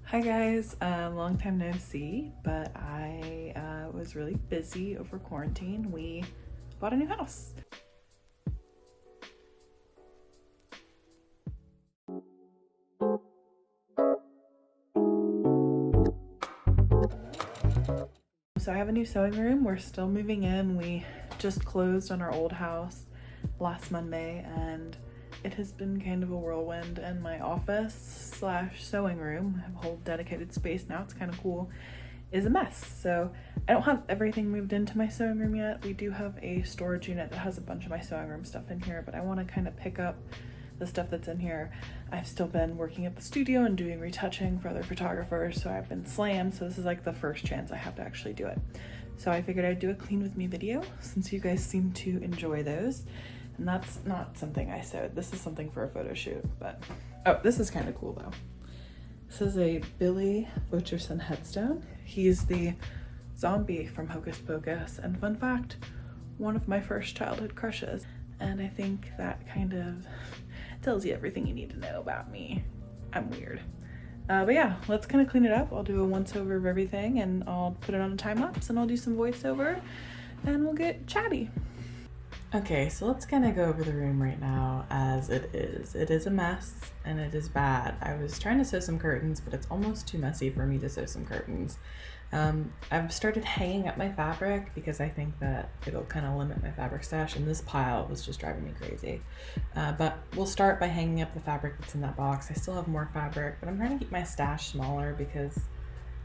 Hi guys, long time no see, but I was really busy over quarantine. We bought a new house. So I have a new sewing room. We're still moving in. We just closed on our old house last Monday, and it has been kind of a whirlwind. And my office slash sewing room, I have a whole dedicated space now. It's kind of cool. Is a mess. So I don't have everything moved into my sewing room yet. We do have a storage unit that has a bunch of my sewing room stuff in here, but I want to kind of pick up the stuff that's in here. I've still been working at the studio and doing retouching for other photographers, so I've been slammed. So this is like the first chance I have to actually do it. So I figured I'd do a clean with me video since you guys seem to enjoy those. And that's not something I sewed. This is something for a photo shoot, but oh, this is kind of cool though. This is a Billy Butcherson headstone. He's the zombie from Hocus Pocus, and fun fact, one of my first childhood crushes. And I think that kind of tells you everything you need to know about me. I'm weird. But yeah, let's kind of clean it up. I'll do a once over of everything and I'll put it on a time lapse and I'll do some voiceover and we'll get chatty. Okay, so let's kind of go over the room right now as it is. It is a mess and it is bad. I was trying to sew some curtains, but it's almost too messy for me to sew some curtains. I've started hanging up my fabric because I think that it'll kind of limit my fabric stash, and this pile was just driving me crazy. But we'll start by hanging up the fabric that's in that box. I still have more fabric, but I'm trying to keep my stash smaller because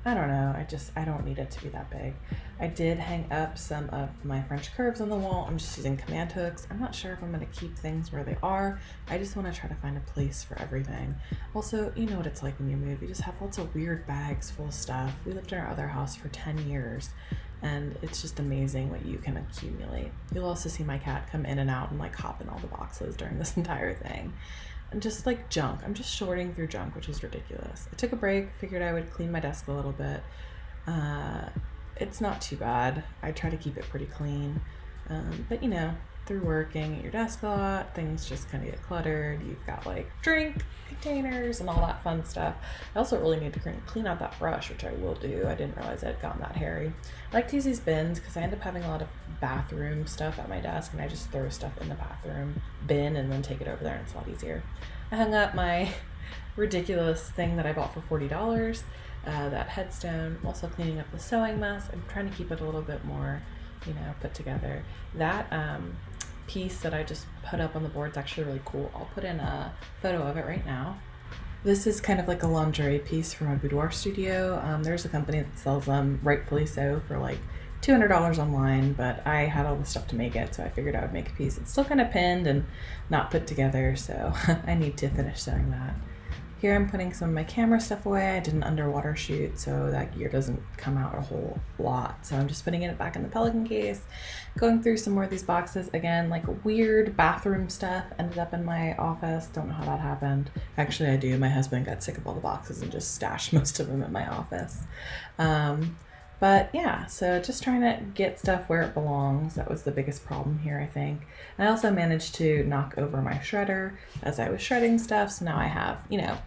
I don't know, I don't need it to be that big. I did hang up some of my French curves on the wall. I'm just using command hooks. I'm not sure if I'm gonna keep things where they are. I just wanna try to find a place for everything. Also, you know what it's like when you move. You just have lots of weird bags full of stuff. We lived in our other house for 10 years and it's just amazing what you can accumulate. You'll also see my cat come in and out and like hop in all the boxes during this entire thing. And just like junk. I'm just shorting through junk, which is ridiculous. I took a break, figured I would clean my desk a little bit. It's not too bad. I try to keep it pretty clean. But you know, through working at your desk a lot, things just kind of get cluttered. You've got like drink containers and all that fun stuff. I also really need to clean out that brush, which I will do. I didn't realize it had gotten that hairy. I like to use these bins because I end up having a lot of bathroom stuff at my desk and I just throw stuff in the bathroom bin and then take it over there and it's a lot easier. I hung up my ridiculous thing that I bought for $40, that headstone. I'm also cleaning up the sewing mess. I'm trying to keep it a little bit more, you know, put together. That piece that I just put up on the board is actually really cool. I'll put in a photo of it right now. This is kind of like a lingerie piece from a boudoir studio. There's a company that sells them, rightfully so, for like $200 online, but I had all the stuff to make it, so I figured I would make a piece. It's still kind of pinned and not put together, so I need to finish sewing that. Here I'm putting some of my camera stuff away. I did an underwater shoot, so that gear doesn't come out a whole lot. So I'm just putting it back in the Pelican case, going through some more of these boxes. Again, like weird bathroom stuff ended up in my office. Don't know how that happened. Actually, I do. My husband got sick of all the boxes and just stashed most of them in my office. But yeah, so just trying to get stuff where it belongs. That was the biggest problem here, I think. And I also managed to knock over my shredder as I was shredding stuff. So now I have, you know,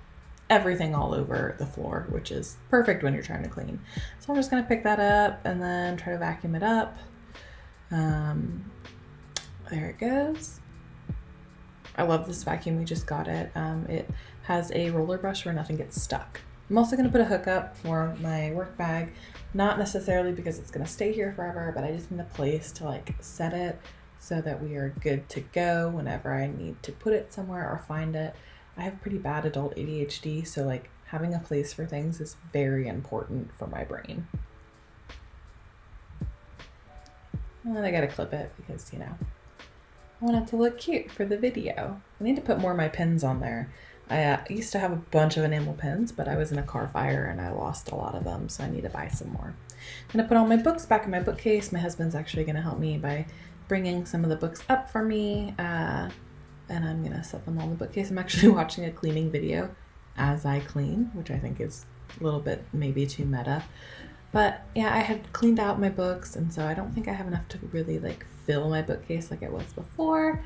everything all over the floor, which is perfect when you're trying to clean. So I'm just gonna pick that up and then try to vacuum it up. There it goes. I love this vacuum, we just got it. It has a roller brush where nothing gets stuck. I'm also gonna put a hook up for my work bag, not necessarily because it's gonna stay here forever, but I just need a place to like set it so that we are good to go whenever I need to put it somewhere or find it. I have pretty bad adult ADHD, so like having a place for things is very important for my brain. And then I gotta clip it because, you know, I want it to look cute for the video. I need to put more of my pins on there. I used to have a bunch of enamel pins, but I was in a car fire and I lost a lot of them, so I need to buy some more. I'm gonna put all my books back in my bookcase. My husband's actually gonna help me by bringing some of the books up for me, and I'm gonna set them all in the bookcase. I'm actually watching a cleaning video as I clean, which I think is a little bit maybe too meta. But yeah, I had cleaned out my books, and so I don't think I have enough to really like fill my bookcase like it was before.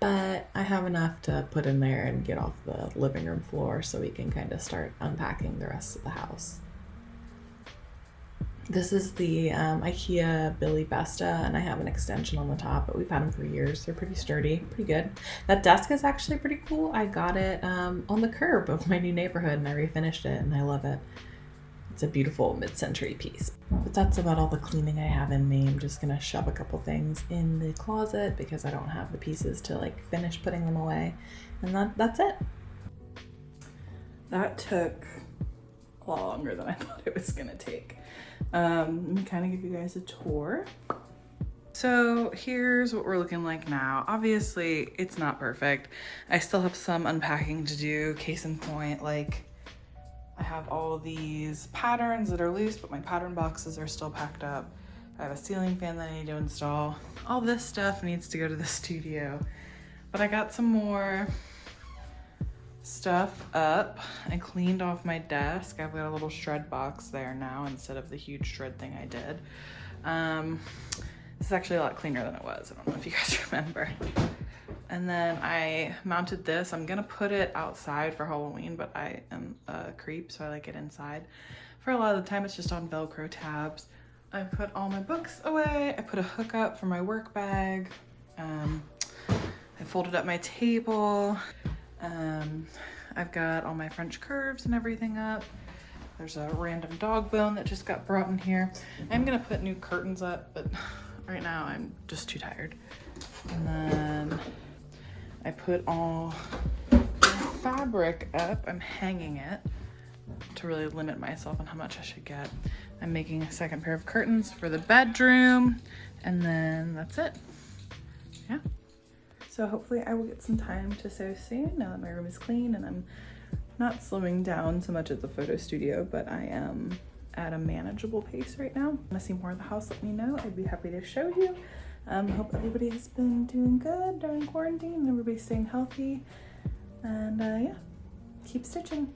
but I have enough to put in there and get off the living room floor so we can kind of start unpacking the rest of the house. This is the IKEA Billy Besta, and I have an extension on the top, but we've had them for years. They're pretty sturdy, pretty good. That desk is actually pretty cool. I got it on the curb of my new neighborhood, and I refinished it, and I love it. It's a beautiful mid-century piece. But that's about all the cleaning I have in me. I'm just gonna shove a couple things in the closet because I don't have the pieces to like finish putting them away, and that's it. That took a lot longer than I thought it was gonna take. Let me kind of give you guys a tour. So here's what we're looking like now. Obviously it's not perfect. I still have some unpacking to do. Case in point, like I have all these patterns that are loose, but my pattern boxes are still packed up. I have a ceiling fan that I need to install. All this stuff needs to go to the studio, but I got some more stuff up. I cleaned off my desk. I've got a little shred box there now instead of the huge shred thing I did. This is actually a lot cleaner than it was. I don't know if you guys remember. And then I mounted this. I'm gonna put it outside for Halloween, but I am a creep, so I like it inside. For a lot of the time, it's just on Velcro tabs. I put all my books away. I put a hook up for my work bag. I folded up my table. I've got all my French curves and everything up. There's a random dog bone that just got brought in here. I'm gonna put new curtains up, but right now I'm just too tired. And then I put all the fabric up. I'm hanging it to really limit myself on how much I should get. I'm making a second pair of curtains for the bedroom, and then that's it. Yeah. So hopefully I will get some time to sew soon now that my room is clean and I'm not slowing down so much at the photo studio, but I am at a manageable pace right now. If you want to see more of the house, let me know. I'd be happy to show you. Hope everybody has been doing good during quarantine and everybody's staying healthy. And yeah, keep stitching.